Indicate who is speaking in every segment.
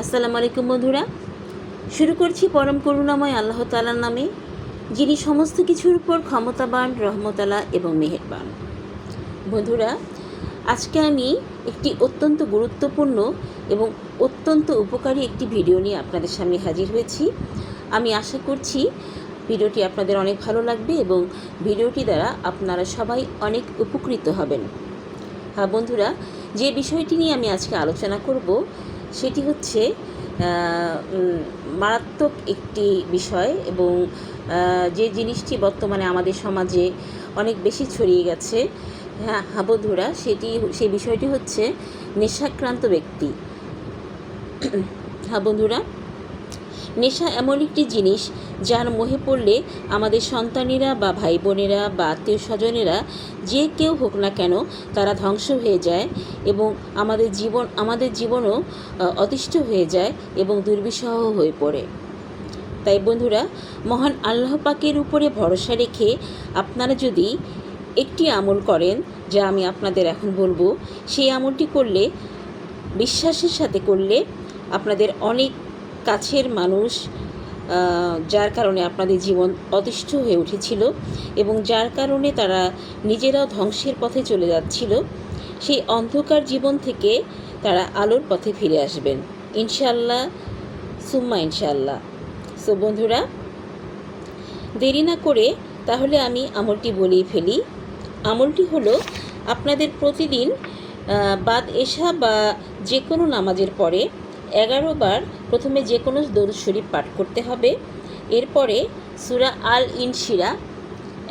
Speaker 1: আসসালামু আলাইকুম বন্ধুরা, শুরু করছি পরম করুণাময় আল্লাহ তাআলার নামে, যিনি সমস্ত কিছুর উপর ক্ষমতাবান, রহমতালা এবং মেহেরবান। বন্ধুরা, আজকে আমি একটি অত্যন্ত গুরুত্বপূর্ণ এবং অত্যন্ত উপকারী একটি ভিডিও নিয়ে আপনাদের সামনে হাজির হয়েছি। আমি আশা করছি ভিডিওটি আপনাদের অনেক ভালো লাগবে এবং ভিডিওটি দ্বারা আপনারা সবাই অনেক উপকৃত হবেন। হ্যাঁ বন্ধুরা, যে বিষয়টি নিয়ে আমি আজকে আলোচনা করব সেটি হচ্ছে মারাত্মক একটি বিষয় এবং যে জিনিসটি বর্তমানে আমাদের সমাজে অনেক বেশি ছড়িয়ে গেছে। হ্যাঁ বন্ধুরা, সেই বিষয়টি হচ্ছে নেশাক্রান্ত ব্যক্তি। হ্যাঁ বন্ধুরা, নেশা এমন একটি জিনিস যার মোহে পড়লে আমাদের সন্তানেরা বা ভাই বোনেরা বা আত্মীয় স্বজনেরা যে কেউ হোক না কেন তারা ধ্বংস হয়ে যায় এবং আমাদের জীবনও অতিষ্ঠ হয়ে যায় এবং দুর্বিষহ হয়ে পড়ে। তাই বন্ধুরা, মহান আল্লাহ পাকের উপরে ভরসা রেখে আপনারা যদি একটি আমল করেন, যা আমি আপনাদের এখন বলবো, সেই আমলটি করলে, বিশ্বাসের সাথে করলে, আপনাদের অনেক কাছের মানুষ যার কারণে আপনাদের জীবন অতিষ্ঠ হয়ে উঠেছিল এবং যার কারণে তারা নিজেরাও ধ্বংসের পথে চলে যাচ্ছিল, সেই অন্ধকার জীবন থেকে তারা আলোর পথে ফিরে আসবেন ইনশাআল্লাহ, সুম্মা ইনশাআল্লাহ। সো বন্ধুরা, দেরি না করে তাহলে আমি আমলটি বলেই ফেলি। আমলটি হলো, আপনাদের প্রতিদিন বাদ এশা বা যে কোনো নামাজের পরে 11 বার প্রথমে যে কোনো দরুদ শরীফ পাঠ করতে হবে। এরপরে সূরা আল ইনশিরা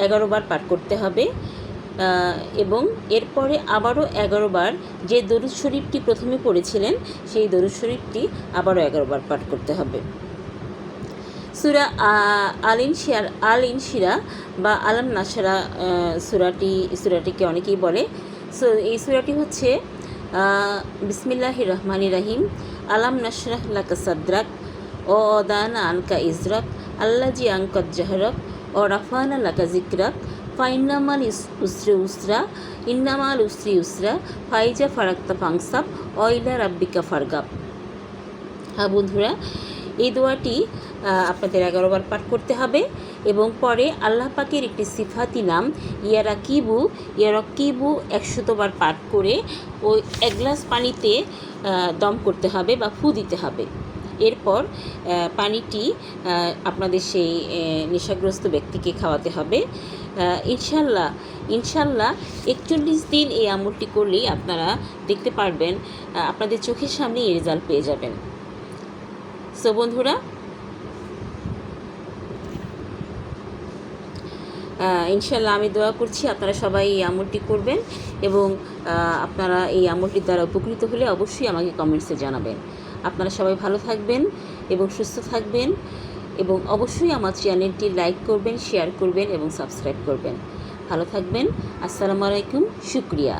Speaker 1: 11 বার পাঠ করতে হবে এবং এরপরে আবারও 11 বার যে দরুদ শরীফটি প্রথমে পড়েছিলেন সেই দরুদ শরীফটি আবারও 11 বার পাঠ করতে হবে। সূরা আল ইনশিরা বা আলাম নাশরা সূরাটিকে অনেকেই বলে। সো এই সূরাটি হচ্ছে বিসমিল্লাহির রহমানির রহিম। আলাম নাশরাহ লাকা সাদরাক ও ওয়াদানা আনকা ইজরাক আল্লাজি আনকাত জাহরাক ও রাফানা লাকা জিকরাক ফাইন্নামাল উসরি উসরা ইন্নামাল উসরি উসরা ফাইজা ফারাক্তা ফাংসাব অইলা রাব্বিকা ফারগাব। হ্যাঁ বন্ধুরা, এই দোয়াটি আপনাদের 11 বার পাঠ করতে হবে এবং পরে আল্লাহ পাকের একটি সিফাতি নাম ইয়ারাকিবু 100 বার পাঠ করে ওই 1 গ্লাস পানিতে দম করতে হবে বা ফু দিতে হবে। এরপর পানিটি আপনাদের সেই নেশাগ্রস্ত ব্যক্তিকে খাওয়াতে হবে। ইনশাল্লাহ 41 দিন এই আমলটি করলেই আপনারা দেখতে পারবেন আপনাদের চোখের সামনে এই রেজাল্ট পেয়ে যাবেন। সো বন্ধুরা, ইনশাল্লাহ আমি দোয়া করছি আপনারা সবাই এই আমলটি করবেন এবং আপনারা এই আমলটির দ্বারা উপকৃত হলে অবশ্যই আমাকে কমেন্টসে জানাবেন। আপনারা সবাই ভালো থাকবেন এবং সুস্থ থাকবেন এবং অবশ্যই আমার চ্যানেলটি লাইক করবেন, শেয়ার করবেন এবং সাবস্ক্রাইব করবেন। ভালো থাকবেন। আসসালামু আলাইকুম, শুকরিয়া।